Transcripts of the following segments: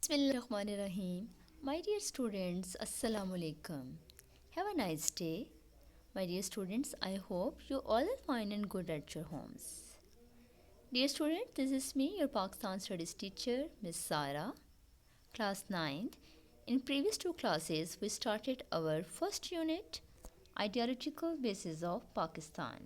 Bismillahirrahmanirrahim. My dear students, Assalamu alaikum. Have a nice day. My dear students, I hope you all are fine and good at your homes. Dear students, this is me, your Pakistan Studies teacher, Miss Sara, class 9. In previous two classes, we started our first unit, Ideological Basis of Pakistan.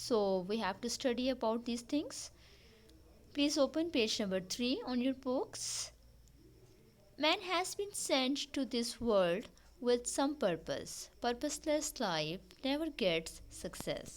so we have to study about these things. Please open page number 3 on your books. Man has been sent to this world with some purpose. Purposeless life never gets success.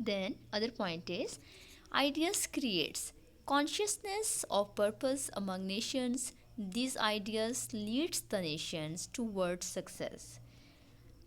Then other point is ideas creates consciousness of purpose among nations. These ideas leads the nations towards success.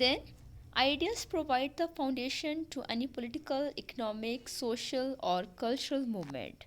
Then ideas provide the foundation to any political, economic, social or cultural movement.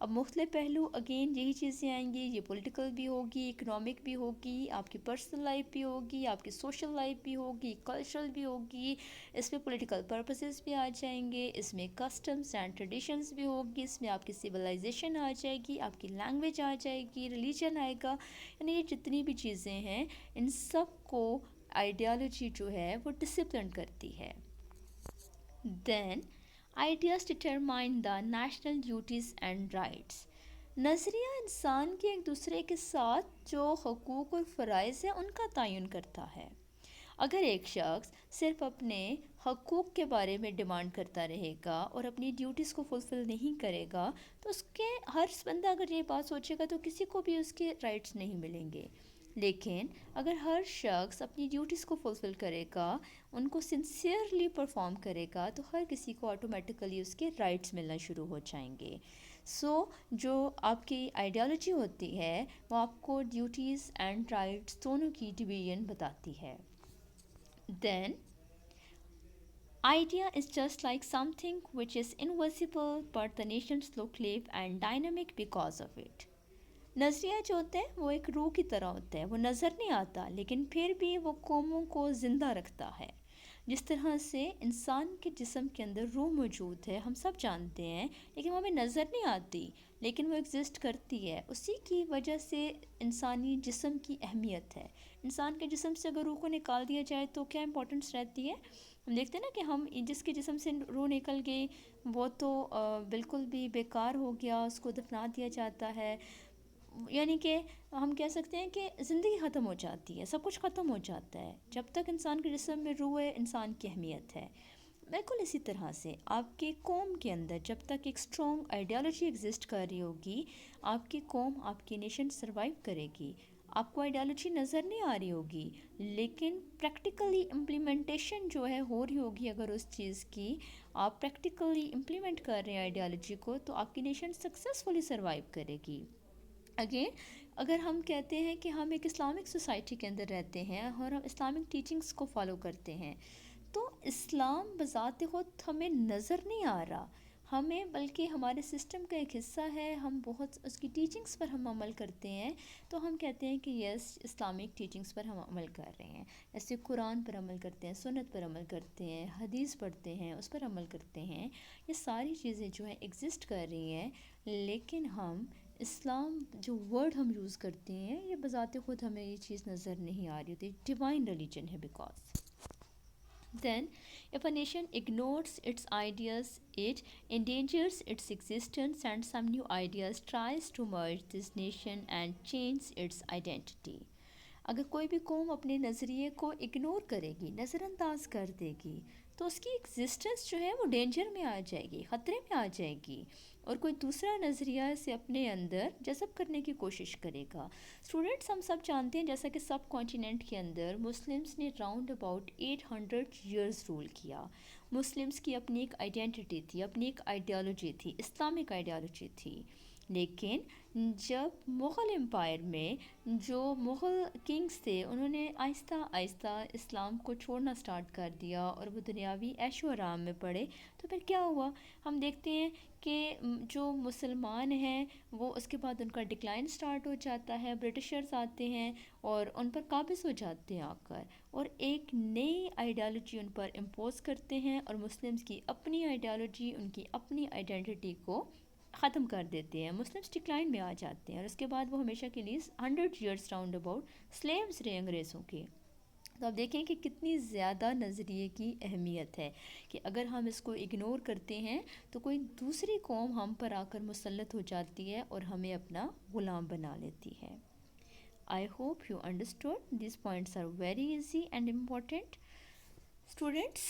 اب مختلف پہلو again یہی چیزیں آئیں گی، یہ political بھی ہوگی، اکنامک بھی ہوگی، آپ کی پرسنل لائف بھی ہوگی، آپ کی سوشل لائف بھی ہوگی، کلچرل بھی ہوگی، اس میں پولیٹیکل پرپسز بھی آ جائیں گے، اس میں کسٹمز اینڈ ٹریڈیشنز بھی ہوگی، اس میں آپ کی سویلائزیشن آ جائے گی، آپ کی لینگویج آ جائے گی، ریلیجن آئے گا، یعنی یہ جتنی بھی چیزیں ہیں ان سب کو آئیڈیالوجی جو ہے وہ ڈسپلن کرتی ہے. دین ideas determine the national duties and rights. نظریہ انسان کے ایک دوسرے کے ساتھ جو حقوق اور فرائض ہیں ان کا تعین کرتا ہے. اگر ایک شخص صرف اپنے حقوق کے بارے میں ڈیمانڈ کرتا رہے گا اور اپنی ڈیوٹیز کو فلفل نہیں کرے گا تو اس کے ہر بندہ اگر یہ بات سوچے گا تو کسی کو بھی اس کے رائٹس نہیں ملیں گے. لیکن اگر ہر شخص اپنی ڈیوٹیز کو فلفل کرے گا، ان کو سنسیئرلی پرفارم کرے گا، تو ہر کسی کو آٹومیٹیکلی اس کے رائٹس ملنا شروع ہو جائیں گے. سو جو آپ کی آئیڈیالوجی ہوتی ہے وہ آپ کو ڈیوٹیز اینڈ رائٹس دونوں کی ڈویژن بتاتی ہے. Then, idea is just like something which is invisible but the nations look live and dynamic because of it. نظریہ جو ہوتا ہے وہ ایک روح کی طرح ہوتا ہے، وہ نظر نہیں آتا لیکن پھر بھی وہ قوموں کو زندہ رکھتا ہے. جس طرح سے انسان کے جسم کے اندر روح موجود ہے ہم سب جانتے ہیں، لیکن وہ ہمیں نظر نہیں آتی لیکن وہ ایگزسٹ کرتی ہے. اسی کی وجہ سے انسانی جسم کی اہمیت ہے. انسان کے جسم سے اگر روح کو نکال دیا جائے تو کیا امپورٹنس رہتی ہے؟ ہم دیکھتے ہیں نا کہ ہم جس کے جسم سے روح نکل گئی وہ تو بالکل بھی بیکار ہو گیا، اس کو دفنا دیا جاتا ہے. یعنی کہ ہم کہہ سکتے ہیں کہ زندگی ختم ہو جاتی ہے، سب کچھ ختم ہو جاتا ہے. جب تک انسان کے جسم میں روح ہے انسان کی اہمیت ہے. بالکل اسی طرح سے آپ کی قوم کے اندر جب تک ایک اسٹرانگ آئیڈیالوجی ایگزسٹ کر رہی ہوگی آپ کی قوم، آپ کی نیشن سروائیو کرے گی. آپ کو آئیڈیالوجی نظر نہیں آ رہی ہوگی لیکن پریکٹیکلی امپلیمنٹیشن جو ہے ہو رہی ہوگی. اگر اس چیز کی آپ پریکٹیکلی امپلیمنٹ کر رہے ہیں آئیڈیالوجی کو تو آپ کی نیشن سکسیزفلی سروائیو کرے گی. اگین اگر ہم کہتے ہیں کہ ہم ایک اسلامک سوسائٹی کے اندر رہتے ہیں اور ہم اسلامک ٹیچنگس کو فالو کرتے ہیں تو اسلام بذات خود ہمیں نظر نہیں آ رہا ہمیں، بلکہ ہمارے سسٹم کا ایک حصہ ہے. ہم بہت اس کی ٹیچنگس پر ہم عمل کرتے ہیں تو ہم کہتے ہیں کہ یس اسلامک ٹیچنگس پر ہم عمل کر رہے ہیں. ایسے قرآن پر عمل کرتے ہیں، سنت پر عمل کرتے ہیں، حدیث پڑھتے ہیں، اس پر عمل کرتے ہیں. یہ ساری چیزیں جو ہیں ایگزسٹ کر رہی ہیں لیکن ہم اسلام جو ورڈ ہم یوز کرتے ہیں یہ بذات خود ہمیں یہ چیز نظر نہیں آ رہی ہوتی. ڈیوائن ریلیجن ہے because. Then, if a nation ignores its ideas, it endangers its existence and some new ideas tries to merge this nation and change its identity. اگر کوئی بھی قوم اپنے نظریے کو اگنور کرے گی، نظر انداز کر دے گی تو اس کی ایگزسٹنس جو ہے وہ ڈینجر میں آ جائے گی، خطرے میں آ جائے گی اور کوئی دوسرا نظریہ اسے اپنے اندر جذب کرنے کی کوشش کرے گا. اسٹوڈنٹس ہم سب جانتے ہیں جیسا کہ سب کانٹیننٹ کے اندر مسلمس نے راؤنڈ اباؤٹ 800 ایئرز رول کیا. مسلمس کی اپنی ایک آئیڈینٹی تھی، اپنی ایک آئیڈیالوجی تھی، اسلامک آئیڈیالوجی تھی. لیکن جب مغل امپائر میں جو مغل کنگز تھے انہوں نے آہستہ آہستہ اسلام کو چھوڑنا سٹارٹ کر دیا اور وہ دنیاوی عیش و آرام میں پڑے تو پھر کیا ہوا؟ ہم دیکھتے ہیں کہ جو مسلمان ہیں وہ اس کے بعد ان کا ڈکلائن سٹارٹ ہو جاتا ہے، برٹشرز آتے ہیں اور ان پر قابض ہو جاتے ہیں آ کر اور ایک نئی آئیڈیالوجی ان پر امپوز کرتے ہیں اور مسلمس کی اپنی آئیڈیالوجی، ان کی اپنی آئیڈینٹی کو ختم کر دیتے ہیں. مسلمس ڈکلائن میں آ جاتے ہیں اور اس کے بعد وہ ہمیشہ کے لیے 100 ایئرس راؤنڈ اباؤٹ سلیوز رہے انگریزوں کے. تو آپ دیکھیں کہ کتنی زیادہ نظریے کی اہمیت ہے کہ اگر ہم اس کو اگنور کرتے ہیں تو کوئی دوسری قوم ہم پر آ کر مسلط ہو جاتی ہے اور ہمیں اپنا غلام بنا لیتی ہے. I hope you understood. These points are very easy and important. Students,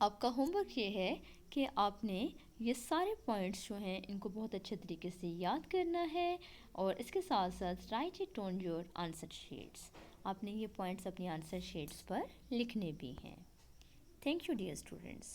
آپ کا ہوم ورک یہ ہے کہ آپ نے یہ سارے پوائنٹس جو ہیں ان کو بہت اچھے طریقے سے یاد کرنا ہے اور اس کے ساتھ ساتھ right it on your answer sheets. آپ نے یہ پوائنٹس اپنی آنسر شیٹس پر لکھنے بھی ہیں. Thank you dear students.